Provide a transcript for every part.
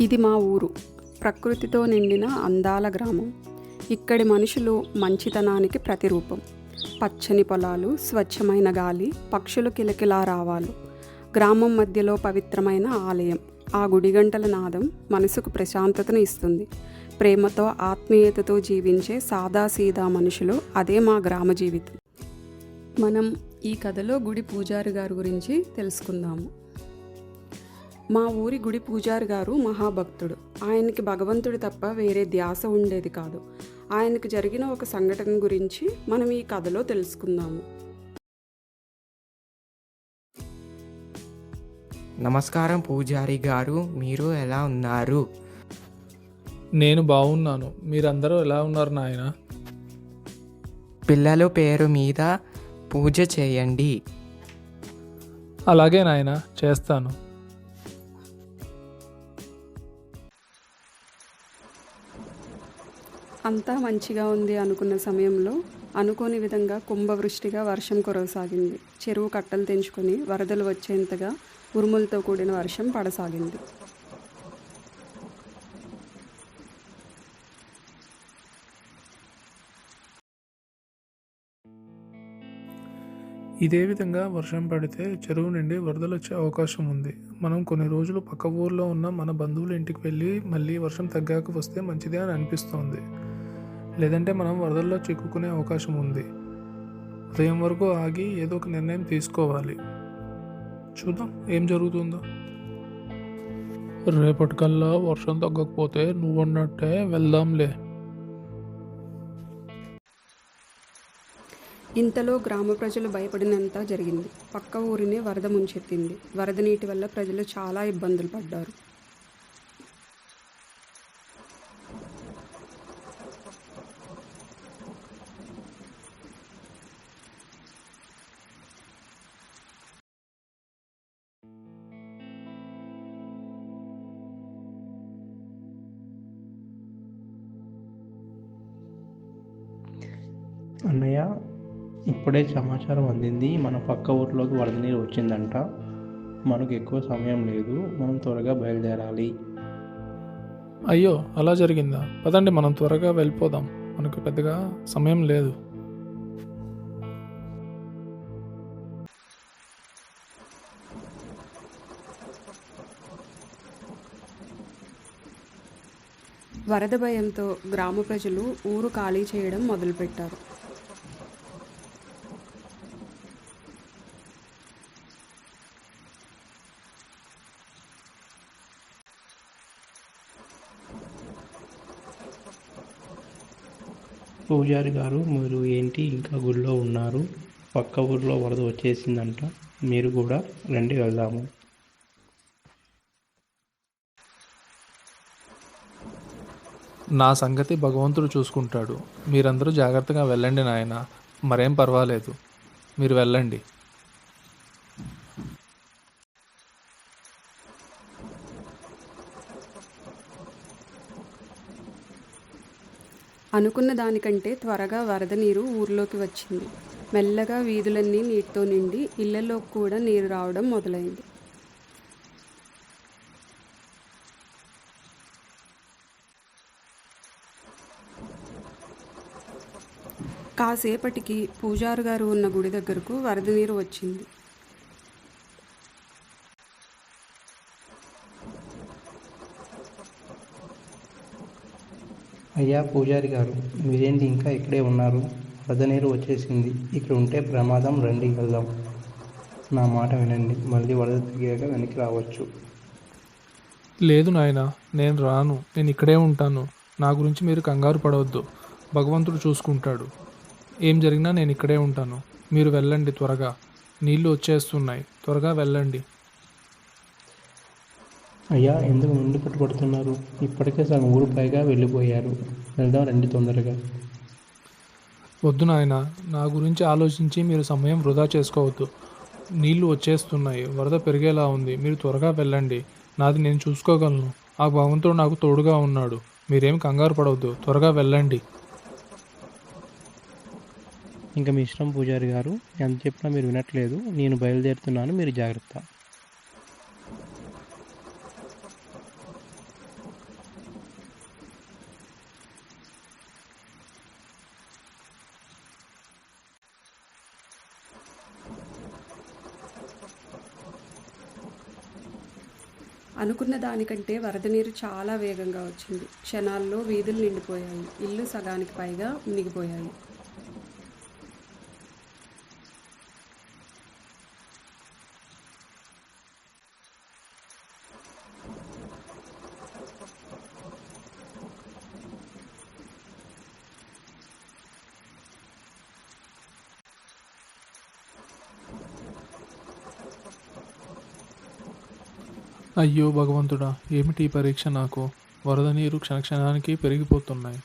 ఇది మా ఊరు. ప్రకృతితో నిండిన అందాల గ్రామం. ఇక్కడి మనుషులు మంచితనానికి ప్రతిరూపం. పచ్చని పొలాలు, స్వచ్ఛమైన గాలి, పక్షులు కిలకిలా రావాలు. గ్రామం మధ్యలో పవిత్రమైన ఆలయం. ఆ గుడిగంటల నాదం మనసుకు ప్రశాంతతను ఇస్తుంది. ప్రేమతో, ఆత్మీయతతో జీవించే సాదాసీదా మనుషులు, అదే మా గ్రామ జీవితం. మనం ఈ కథలో గుడి పూజారి గారి గురించి తెలుసుకుందాము. మా ఊరి గుడి పూజారి గారు మహాభక్తుడు. ఆయనకి భగవంతుడు తప్ప వేరే ధ్యాస ఉండేది కాదు. ఆయనకు జరిగిన ఒక సంఘటన గురించి మనం ఈ కథలో తెలుసుకుందాము. నమస్కారం పూజారి గారు, మీరు ఎలా ఉన్నారు? నేను బాగున్నాను. మీరందరూ ఎలా ఉన్నారు నాయన? పిల్లల పేరు మీద పూజ చేయండి. అలాగే నాయన, చేస్తాను. అంతా మంచిగా ఉంది అనుకున్న సమయంలో అనుకోని విధంగా కుంభవృష్టిగా వర్షం కురవసాగింది. చెరువు కట్టలు తెంచుకొని వరదలు వచ్చేంతగా ఉరుములతో కూడిన వర్షం పడసాగింది. ఇదే విధంగా వర్షం పడితే చెరువు నుండి వరదలు వచ్చే అవకాశం ఉంది. మనం కొన్ని రోజులు పక్క ఊర్లో ఉన్న మన బంధువుల ఇంటికి వెళ్ళి మళ్ళీ వర్షం తగ్గాక వస్తే మంచిదే అని అనిపిస్తోంది. లేదంటే మనం వరదల్లో చిక్కుకునే అవకాశం ఉంది. ఉదయం వరకు ఆగి ఏదో ఒక నిర్ణయం తీసుకోవాలి. చూద్దాం ఏం జరుగుతుందో. రేపటికల్లా వర్షం తగ్గకపోతే నువ్వన్నట్టే వెళ్దాంలే. ఇంతలో గ్రామ ప్రజలు భయపడినంత జరిగింది. పక్క ఊరిని వరద ముంచెత్తింది. వరద నీటి వల్ల ప్రజలు చాలా ఇబ్బందులు పడ్డారు. అన్నయ్య, ఇప్పుడే సమాచారం అందింది. మన పక్క ఊర్లోకి వరద నీరు వచ్చిందంట. మనకు ఎక్కువ సమయం లేదు, మనం త్వరగా బయలుదేరాలి. అయ్యో, అలా జరిగిందా? పదండి, మనం త్వరగా వెళ్ళిపోదాం. మనకు పెద్దగా సమయం లేదు. వరద భయంతో గ్రామ ప్రజలు ఊరు ఖాళీ చేయడం మొదలుపెట్టారు. పూజారి గారు, మీరు ఏంటి ఇంకా గుడిలో ఉన్నారు? పక్క ఊర్లో వరద వచ్చేసిందంట. మీరు కూడా రండి, వెళ్దాము. నా సంగతి భగవంతుడు చూసుకుంటాడు. మీరందరూ జాగ్రత్తగా వెళ్ళండి నాయన. మరేం పర్వాలేదు, మీరు వెళ్ళండి. అనుకున్న దానికంటే త్వరగా వరద నీరు ఊర్లోకి వచ్చింది. మెల్లగా వీధులన్నీ నీటితో నిండి ఇళ్లలోకి కూడా నీరు రావడం మొదలైంది. కాసేపటికి పూజారి గారు ఉన్న గుడి దగ్గరకు వరద నీరు వచ్చింది. అయ్యా పూజారి గారు, మీరేంటి ఇంకా ఇక్కడే ఉన్నారు? వరద నీరు వచ్చేసింది. ఇక్కడ ఉంటే ప్రమాదం. రండి, వెళ్దాం. నా మాట వినండి, మళ్ళీ వరద తగ్గాక వెనక్కి రావచ్చు. లేదు నాయన, నేను రాను. నేను ఇక్కడే ఉంటాను. నా గురించి మీరు కంగారు పడవద్దు. భగవంతుడు చూసుకుంటాడు. ఏం జరిగినా నేను ఇక్కడే ఉంటాను. మీరు వెళ్ళండి త్వరగా. నీళ్లు వచ్చేస్తున్నాయి, త్వరగా వెళ్ళండి. అయ్యా, ఎందుకు ముందు పట్టుబడుతున్నారు? ఇప్పటికే సగం ఊరు పైగా వెళ్ళిపోయారు. వెళ్దాం రండి తొందరగా. వద్దు నాయన, నా గురించి ఆలోచించి మీరు సమయం వృధా చేసుకోవద్దు. నీళ్లు వచ్చేస్తున్నాయి, వరద పెరిగేలా ఉంది. మీరు త్వరగా వెళ్ళండి. నాది నేను చూసుకోగలను. ఆ భగవంతుడు నాకు తోడుగా ఉన్నాడు. మీరేం కంగారు పడవద్దు, త్వరగా వెళ్ళండి. ఇంకా మీ ఇష్టం పూజారి గారు. ఎంత చెప్పినా మీరు వినట్లేదు. నేను బయలుదేరుతున్నాను, మీరు జాగ్రత్త. అనుకున్న దానికంటే వరద నీరు చాలా వేగంగా వచ్చింది. క్షణాల్లో వీధులు నిండిపోయాయి. ఇల్లు సగానికి పైగా మునిగిపోయాయి. అయ్యో భగవంతుడా, ఏమిటి ఈ పరీక్ష నాకు? వరద నీరు క్షణక్షణానికి పెరిగిపోతున్నాయి.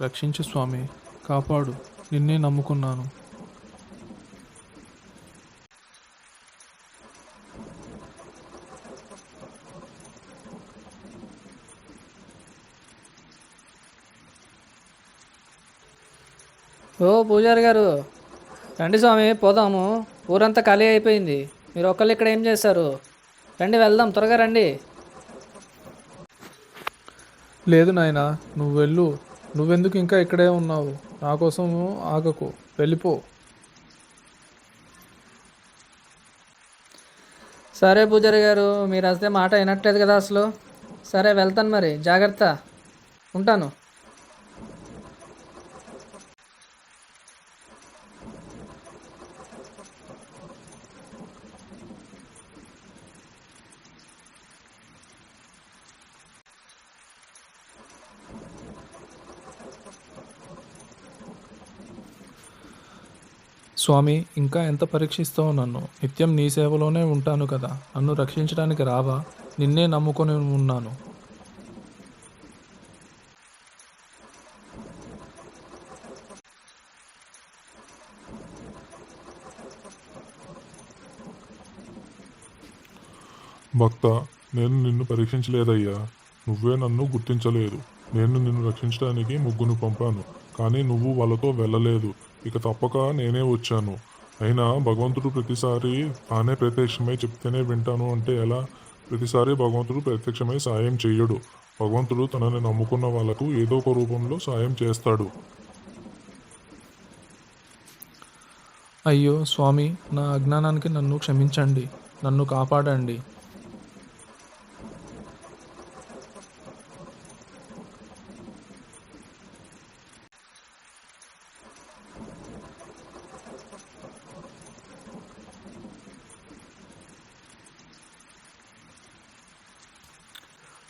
రక్షించు స్వామి, కాపాడు, నిన్నే నమ్ముకున్నాను. ఓ పూజారి గారు, రండి స్వామి పోదాము. ఊరంతా ఖాళీ అయిపోయింది. మీరు ఒక్కళ్ళు ఇక్కడ ఏం చేస్తారు? రండి వెళ్దాం, త్వరగా రండి. లేదు నాయనా, నువ్వు వెళ్ళు. నువ్వెందుకు ఇంకా ఇక్కడే ఉన్నావు? నా కోసము ఆగకు, వెళ్ళిపో. సరే పూజారి గారు, మీరు వస్తే మాట వినట్లేదు కదా అసలు. సరే వెళ్తాను మరి, జాగ్రత్త, ఉంటాను. స్వామి, ఇంకా ఎంత పరీక్షిస్తావు నన్ను? నిత్యం నీ సేవలోనే ఉంటాను కదా, నన్ను రక్షించడానికి రావా? నిన్నే నమ్ముకొని ఉన్నాను. భక్త, నేను నిన్ను పరీక్షించలేదయ్యా. నువ్వే నన్ను గుర్తించలేదు. నేను నిన్ను రక్షించడానికి ముగ్గురు పంపాను, కానీ నువ్వు వాళ్ళతో వెళ్ళలేదు. ఇక తప్పక నేనే వచ్చాను. అయినా భగవంతుడు ప్రతిసారి తానే ప్రత్యక్షమై చెప్తేనే వింటాను అంటే ఎలా? ప్రతిసారి భగవంతుడు ప్రత్యక్షమై సాయం చెయ్యడు. భగవంతుడు తనని నమ్ముకున్న వాళ్ళకు ఏదో ఒక రూపంలో సాయం చేస్తాడు. అయ్యో స్వామి, నా అజ్ఞానానికి నన్ను క్షమించండి, నన్ను కాపాడండి.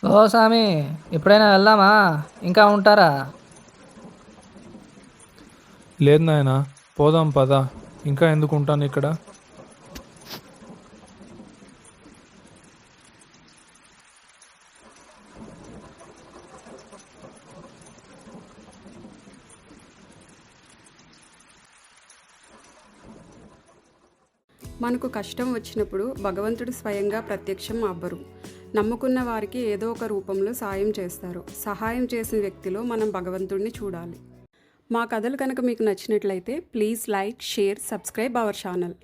ఓ స్వామి, ఎప్పుడైనా వెళ్దామా? ఇంకా ఉంటారా? లేదు నాయనా, పోదాం పద. ఇంకా ఎందుకు ఉంటాను ఇక్కడ? మనకు కష్టం వచ్చినప్పుడు భగవంతుడు స్వయంగా ప్రత్యక్షం అవ్వరు. నమ్ముకున్న వారికి ఏదో ఒక రూపంలో సాయం చేస్తారు. సహాయం చేసిన వ్యక్తిలో మనం భగవంతుడిని చూడాలి. మా కథలు కనుక మీకు నచ్చినట్లయితే please like, share, subscribe our channel.